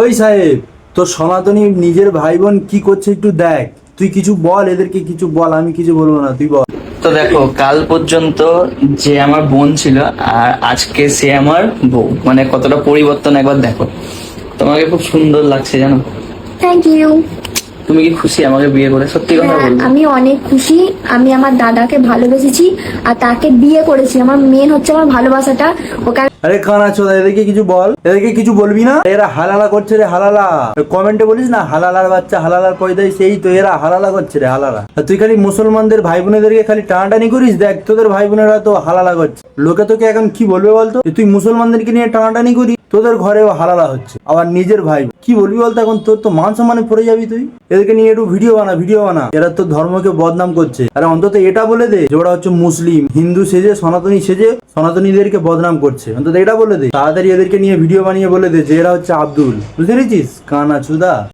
ওই সাহেব, তোর সনাতনী নিজের ভাই বোন কি করছে একটু দেখ। তুই কিছু বল, এদেরকে কিছু বল, আমি কিছু বলবো না, তুই বল। তো দেখো, কাল পর্যন্ত যে আমার বোন ছিল আর আজকে সে আমার বউ, মানে কতটা পরিবর্তন একবার দেখো। তোমাকে খুব সুন্দর লাগছে জানো। Thank you. তুমি কি খুশি আমাকে বিয়ে করে? সত্যি কথা বলবো। আমি অনেক খুশি। আমি আমার দাদাকে ভালোবেসেছি আর তাকে বিয়ে করেছি। আমার মেন হচ্ছে আমার ভালোবাসাটা। ওকে আরে কানা চোদা, এদেরকে কিছু বল, এদেরকে কিছু বলবি না? এরা হালালা করছে রে, হালালা। কমেন্টে বলিস না হালালার বাচ্চা, হালালার পয়দাই, সেই তো এরা হালালা করছে রে, হালালা। আর তুই খালি মুসলমানদের ভাই বোনেদেরকে খালি টানাটানি করিস। দেখ তোদের ভাই বোনেরা তো হালালা করছে, লোকে তোকে এখন কি বলবে বলতো? যে তুই মুসলমানদেরকে নিয়ে টানাটানি করি, তোদের ঘরেও হালালা হচ্ছে, আবার নিজের ভাই কি বলবি বলতো? এখন তোর তো মান সম্মানে পড়ে যাবি তুই। এদেরকে নিয়ে একটু ভিডিও বানা, ভিডিও বানা। এরা তো ধর্মকে বদনাম করছে। আরে অন্তত এটা বলে দে যে ওরা হচ্ছে মুসলিম, হিন্দু সেজে, সনাতনী সেজে সনাতনীদেরকে বদনাম করছে। অন্তত এটা বলে দে, তাড়াতাড়ি এদেরকে নিয়ে ভিডিও বানিয়ে বলে দে যে এরা হচ্ছে আব্দুল। বুঝতে পেরেছিস কানা চুদা?